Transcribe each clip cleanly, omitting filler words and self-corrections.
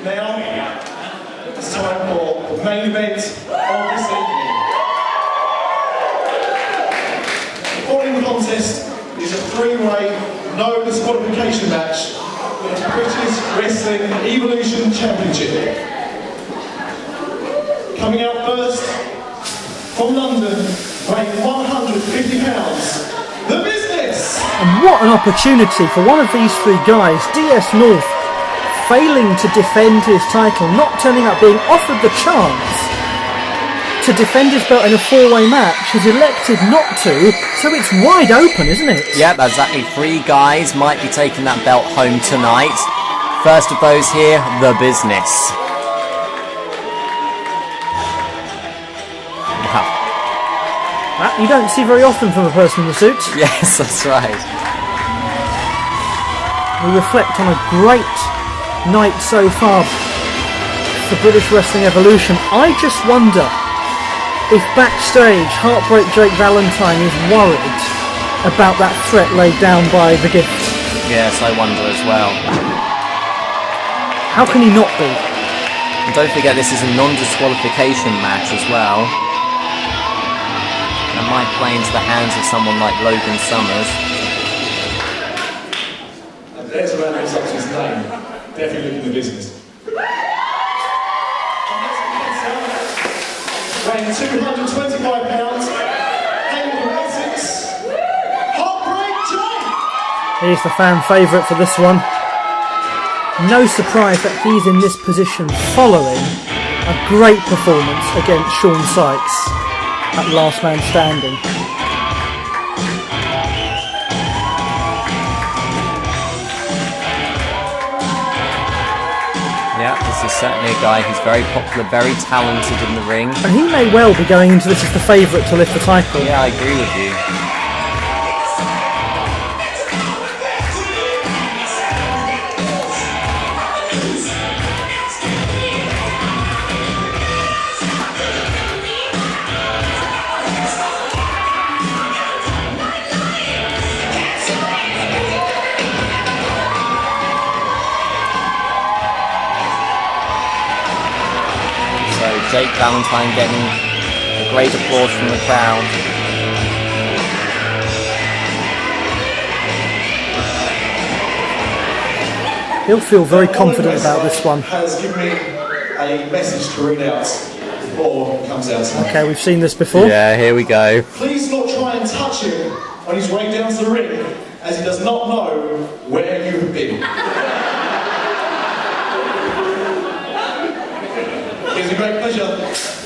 Now, it's time for the main event of this evening. The following contest is a three-way, no disqualification match for the British Wrestling Evolution Championship. Coming out first, from London, weighing £150, The Business! And what an opportunity for one of these three guys, DS North, failing to defend his title, not turning up, being offered the chance to defend his belt in a four-way match, has elected not to, so it's wide open, isn't it? Yep, exactly. Three guys might be taking that belt home tonight. First of those here, The Business. Wow. That you don't see very often from a person in the suit. Yes, that's right. We reflect on a great night so far for British Wrestling Evolution. I just wonder if backstage Heartbreak Jake Valentine is worried about that threat laid down by the Gift. Yes, I wonder as well. How can he not be? And don't forget, this is a non-disqualification match as well. That might play into the hands of someone like Logan Summers. And there's a man who's up to his name. Definitely looking The Business. Weighing £225, hailing from Essex, Heartbreak Jake! He's the fan favourite for this one. No surprise that he's in this position following a great performance against Sean Sykes at Last Man Standing. Yeah, this is certainly a guy who's very popular, very talented in the ring. And he may well be going into this as the favourite to lift the title. Yeah, I agree with you. Jake Valentine getting a great applause from the crowd. He'll feel very confident about this one. Has given me a message to read out before it comes out tonight. Okay, we've seen this before. Yeah, here we go. Please not try and touch him on his way down to the ring, as he does not know where you have been. It's a great pleasure.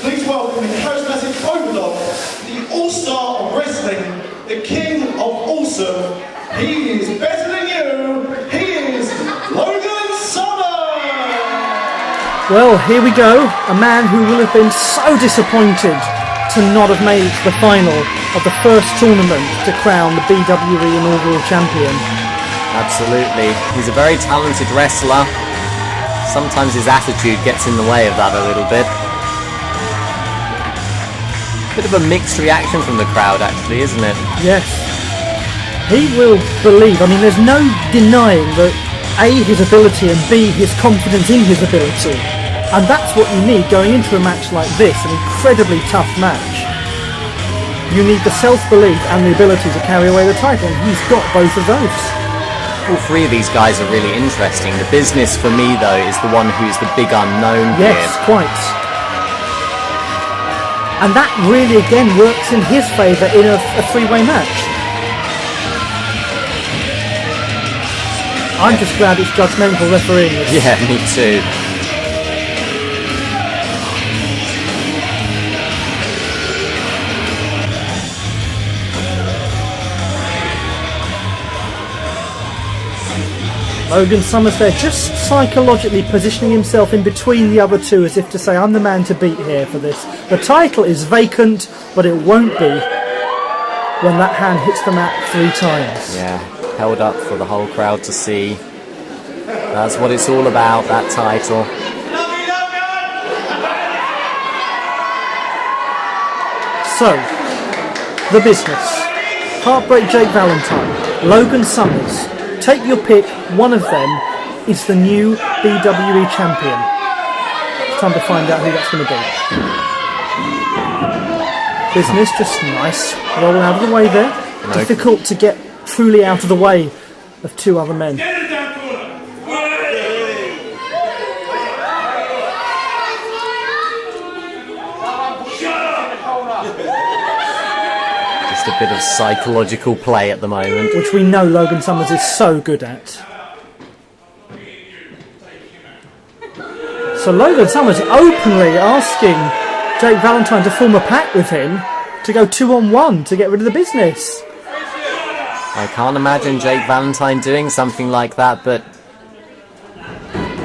Please welcome the charismatic overdog, the all-star of wrestling, the king of awesome. He is better than you. He is Logan Summers. Well, here we go. A man who will have been so disappointed to not have made the final of the first tournament to crown the BWE inaugural champion. Absolutely. He's a very talented wrestler. Sometimes his attitude gets in the way of that a little bit. Bit of a mixed reaction from the crowd, actually, isn't it? Yes. He will believe. I mean, there's no denying that A, his ability, and B, his confidence in his ability. And that's what you need going into a match like this, an incredibly tough match. You need the self-belief and the ability to carry away the title, and he's got both of those. All three of these guys are really interesting. The Business, for me, though, is the one who's the big unknown here. Yes, quite. And that really, again, works in his favour in a three-way match. I'm just glad it's judgmental refereeing this. Yeah, me too. Logan Summers there, just psychologically positioning himself in between the other two, as if to say, I'm the man to beat here for this. The title is vacant, but it won't be when that hand hits the mat 3 times. Yeah, held up for the whole crowd to see. That's what it's all about, that title. So, The Business, Heartbreak Jake Valentine, Logan Summers. Take your pick, one of them, is the new BWE champion? It's time to find out who that's going to be. Business, just nice. Roll out of the way there. Difficult to get truly out of the way of two other men. Just a bit of psychological play at the moment, which we know Logan Summers is so good at. So Logan Summers openly asking Jake Valentine to form a pact with him to go 2-on-1 to get rid of the business. I can't imagine Jake Valentine doing something like that, but...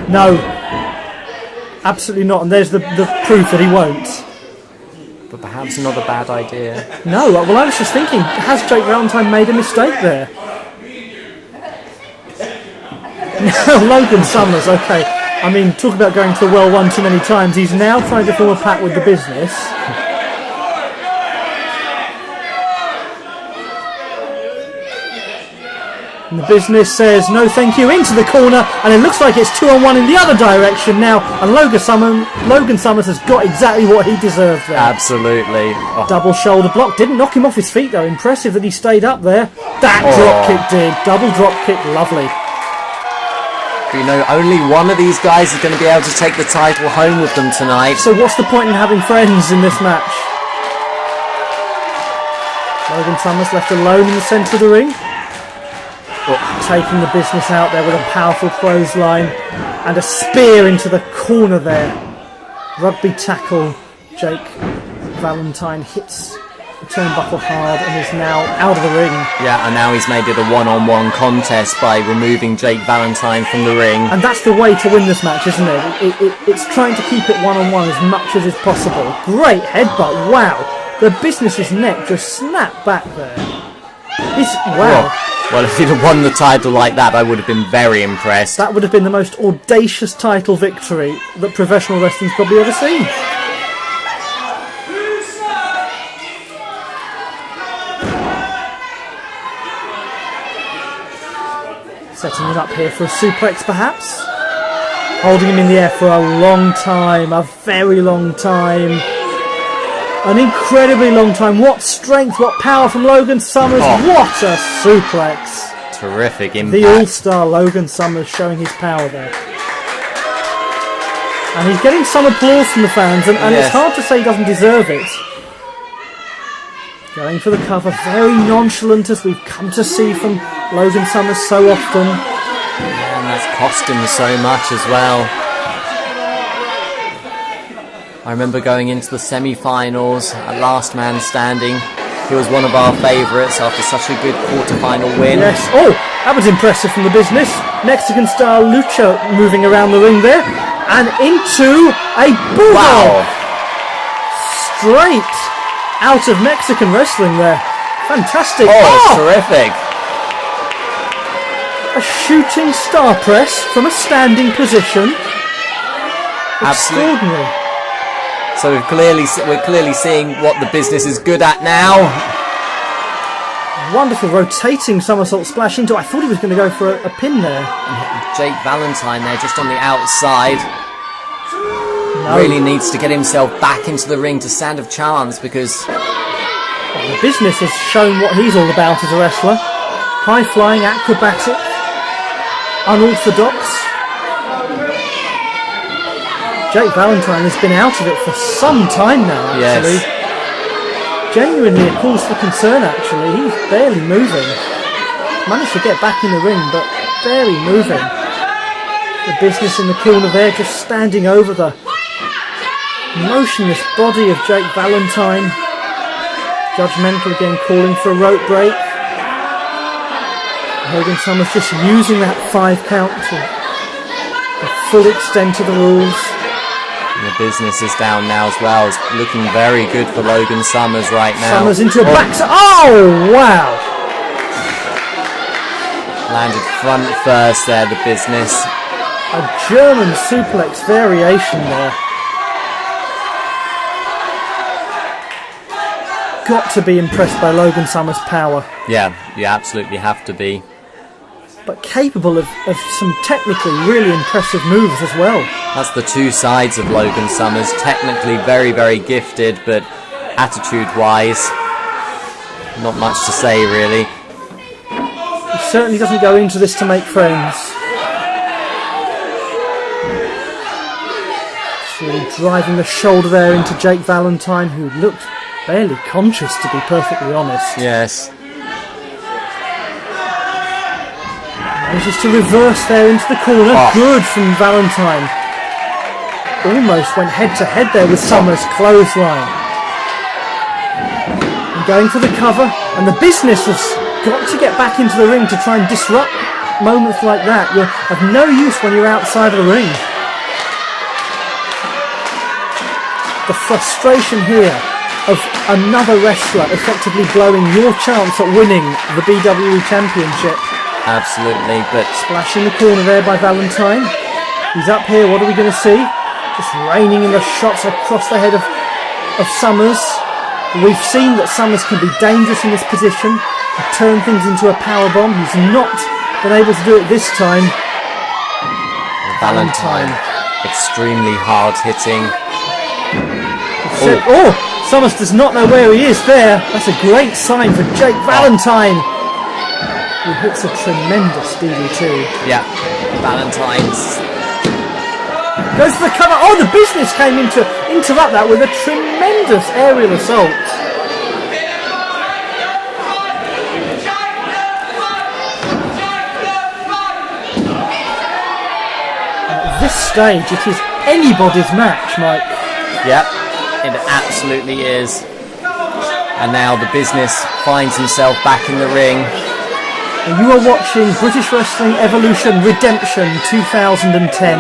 No. Absolutely not, and there's the proof that he won't. But perhaps not a bad idea. No, well I was just thinking, has Jake Valentine made a mistake there? Logan Summers, okay. I mean, talk about going to the well one too many times. He's now trying to form a pact with the business. And the business says no thank you into the corner, and it looks like it's 2-on-1 in the other direction now, and Logan Summers has got exactly what he deserved there. Absolutely. Oh. Double shoulder block, didn't knock him off his feet though. Impressive that he stayed up there. That drop kick did. Double drop kick, lovely. But you know, only one of these guys is going to be able to take the title home with them tonight. So what's the point in having friends in this match? Logan Summers left alone in the centre of the ring. Taking the business out there with a powerful clothesline and a spear into the corner there. Rugby tackle. Jake Valentine hits the turnbuckle hard and is now out of the ring. Yeah, and now he's made it a one-on-one contest by removing Jake Valentine from the ring. And that's the way to win this match, isn't it? It's trying to keep it one-on-one as much as is possible. Great headbutt, wow. The business's neck just snapped back there. Wow. Well, if he'd have won the title like that, I would have been very impressed. That would have been the most audacious title victory that professional wrestling's probably ever seen. Setting it up here for a suplex, perhaps. Holding him in the air for a long time, a very long time. An incredibly long time. What strength, what power from Logan Summers. What a suplex. Terrific impact. The all-star Logan Summers showing his power there. And he's getting some applause from the fans, and it's hard to say he doesn't deserve it. Going for the cover, very nonchalant, as we've come to see from Logan Summers so often. Yeah, and that's cost him so much as well. I remember going into the semi-finals at Last Man Standing. He was one of our favourites after such a good quarter-final win. Yes. Oh, that was impressive from the business. Mexican-style lucha moving around the ring there. And into a bulldog. Wow. Straight out of Mexican wrestling there. Fantastic. Terrific. A shooting star press from a standing position. Extraordinary. So we're clearly seeing what the business is good at now. Wonderful rotating somersault splash into. I thought he was going to go for a pin there. Jake Valentine there, just on the outside. Really needs to get himself back into the ring to stand a chance, because the business has shown what he's all about as a wrestler. High flying, acrobatic, unorthodox. Jake Valentine has been out of it for some time now, actually. Yes. Genuinely a cause for concern, actually. He's barely moving. Managed to get back in the ring, but barely moving. The business in the corner there, just standing over the motionless body of Jake Valentine. Judgmental again, calling for a rope break. Logan Summers just using that 5 count to the full extent of the rules. And the business is down now as well. It's looking very good for Logan Summers right now. Summers into a back... Oh, wow! Landed front first there, the business. A German suplex variation there. Got to be impressed by Logan Summers' power. Yeah, you absolutely have to be. but capable of some technically really impressive moves as well. That's the two sides of Logan Summers. Technically very, very gifted, but attitude-wise, not much to say really. He certainly doesn't go into this to make friends. So driving the shoulder there into Jake Valentine, who looked barely conscious, to be perfectly honest. Yes. Manages to reverse there into the corner. Oh. Good from Valentine. Almost went head to head there with Summers. Clothesline. And going for the cover. And the Business has got to get back into the ring to try and disrupt moments like that. You're of no use when you're outside of the ring. The frustration here of another wrestler effectively blowing your chance at winning the BWE Championship. Absolutely, but Splash in the corner there by Valentine. He's up here, what are we going to see? Just raining in the shots across the head of Summers. We've seen that Summers can be dangerous in this position, can turn things into a powerbomb. He's not been able to do it this time. Valentine, extremely hard hitting. Oh, Summers does not know where he is there. That's a great sign for Jake Valentine. He hits a tremendous DDT. Yeah, Valentine's. Goes for the cover. Oh, the Business came in to interrupt that with a tremendous aerial assault. At this stage, it is anybody's match, Mike. Yep, it absolutely is. And now the Business finds himself back in the ring. And you are watching British Wrestling Evolution Redemption 2010.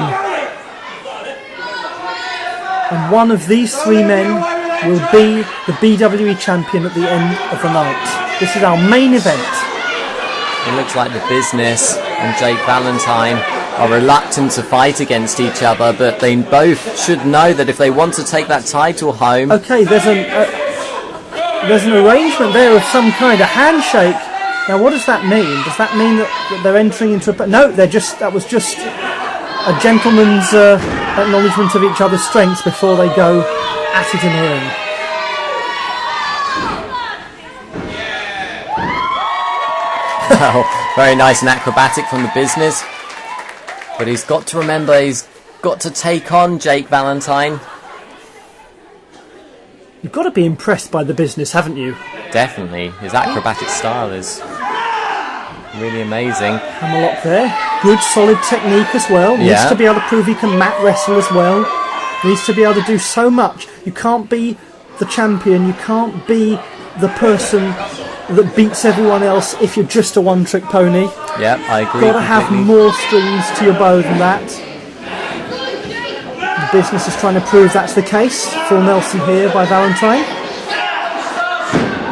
And one of these three men will be the BWE champion at the end of the night. This is our main event. It looks like the Business and Jake Valentine are reluctant to fight against each other, but they both should know that if they want to take that title home... Okay, there's an arrangement there of some kind, a handshake. Now, what does that mean? Does that mean that they're entering into a... No, that was just a gentleman's acknowledgement of each other's strengths before they go at it in the ring. Well, very nice and acrobatic from the Business. But he's got to remember, he's got to take on Jake Valentine. You've got to be impressed by the Business, haven't you? Definitely. His acrobatic style is really amazing. Hammerlock there. Good solid technique as well. Yeah. Needs to be able to prove he can mat wrestle as well. Needs to be able to do so much. You can't be the champion. You can't be the person that beats everyone else if you're just a one-trick pony. Yep, I agree. Got to have more strings to your bow than that. The Business is trying to prove that's the case. Full Nelson here by Valentine.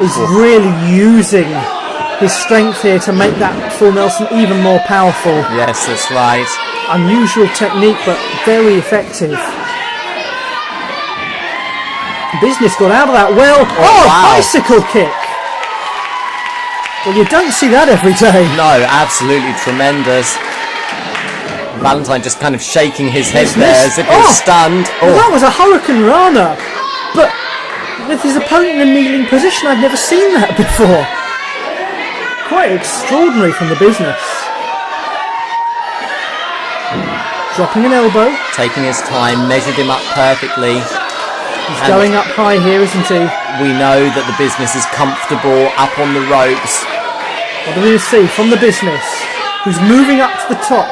Is really using his strength here to make that Full Nelson even more powerful. Yes, that's right. Unusual technique, but very effective. Business got out of that well. Oh, wow. Bicycle kick. Well, you don't see that every day. No, absolutely tremendous. Valentine just kind of shaking his head there as if he was stunned. Well, that was a Hurricane Rana, but with his opponent in a kneeling position, I've never seen that before. Quite extraordinary from the Business. Dropping an elbow. Taking his time, measured him up perfectly. He's going up high here, isn't he? We know that the Business is comfortable up on the ropes. What do we see from the Business? Who's moving up to the top.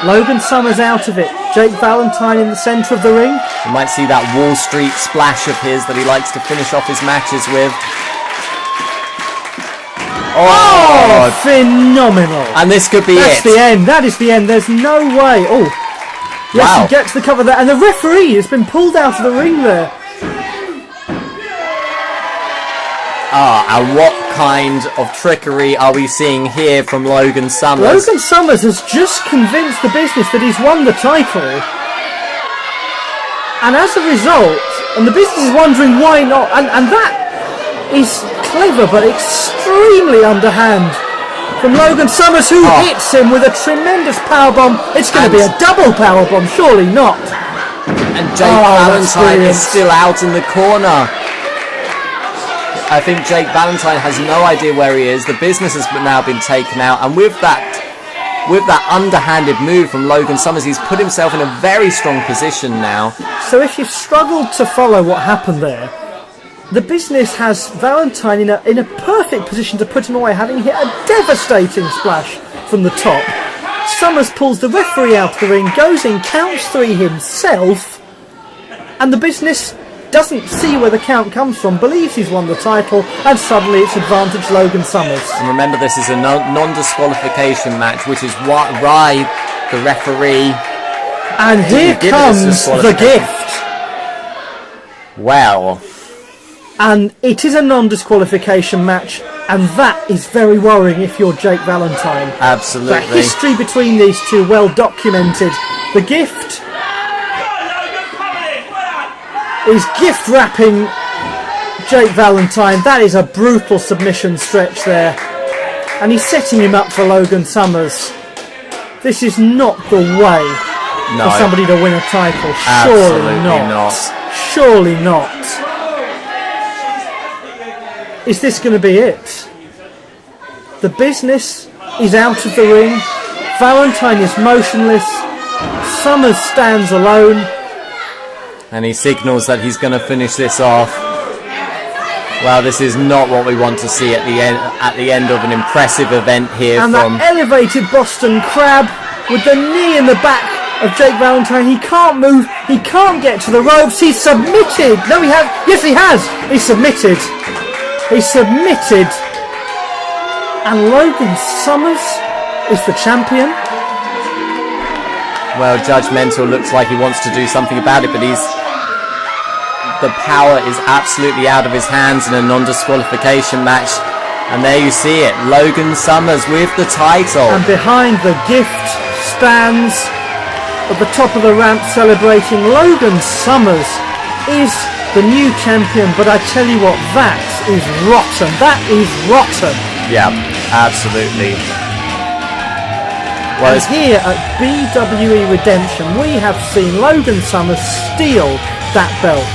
Logan Summers out of it. Jake Valentine in the centre of the ring. You might see that Wall Street splash of his that he likes to finish off his matches with. Oh, phenomenal. And this could be That's the end. That is the end. There's no way. Oh, yes, wow. He gets the cover there. And the referee has been pulled out of the ring there. And what kind of trickery are we seeing here from Logan Summers? Logan Summers has just convinced the Business that he's won the title. And as a result, and the Business is wondering why not, and that is clever but extremely underhand from Logan Summers, who hits him with a tremendous powerbomb. It's going to be a double powerbomb, surely not. And Jake Valentine is still out in the corner. I think Jake Valentine has no idea where he is. The business has now been taken out, and with that underhanded move from Logan Summers, he's put himself in a very strong position now. So if you've struggled to follow what happened there, the business has Valentine in a perfect position to put him away, having hit a devastating splash from the top. Summers pulls the referee out of the ring, goes in, counts 3 himself, and the business doesn't see where the count comes from, believes he's won the title, and suddenly it's advantage Logan Summers. And remember, this is a non-disqualification match, which is why the referee... And here comes the gift. Well... And it is a non-disqualification match, and that is very worrying if you're Jake Valentine. Absolutely. The history between these two, well documented. The gift is gift wrapping Jake Valentine. That is a brutal submission stretch there. And he's setting him up for Logan Summers. This is not the way for somebody to win a title. Surely not. Surely not. Is this going to be it? The business is out of the ring. Valentine is motionless. Summers stands alone. And he signals that he's going to finish this off. Well, this is not what we want to see at the end of an impressive event here. And that elevated Boston Crab with the knee in the back of Jake Valentine. He can't move. He can't get to the ropes. He's submitted. No, he has. Yes, he has. He's submitted. He's submitted. And Logan Summers is the champion. Well, Judgmental looks like he wants to do something about it, but the power is absolutely out of his hands in a non-disqualification match. And there you see it, Logan Summers with the title. And behind the gift stands at the top of the ramp celebrating. Logan Summers is the new champion, but I tell you what, that is rotten. That is rotten. Yeah, absolutely. Well, and here at BWE Redemption, we have seen Logan Summers steal that belt.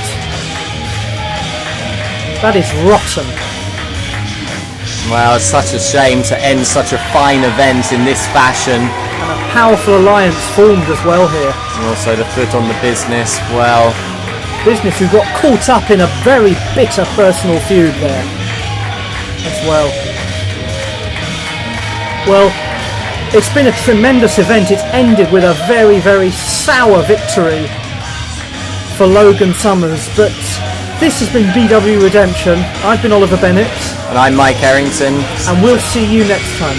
That is rotten. Well, it's such a shame to end such a fine event in this fashion. And a powerful alliance formed as well here. And also the foot on the business, well... Business who got caught up in a very bitter personal feud there as well. Well, it's been a tremendous event. It's ended with a very, very sour victory for Logan Summers, but this has been BW Redemption. I've been Oliver Bennett. And I'm Mike Errington. And we'll see you next time.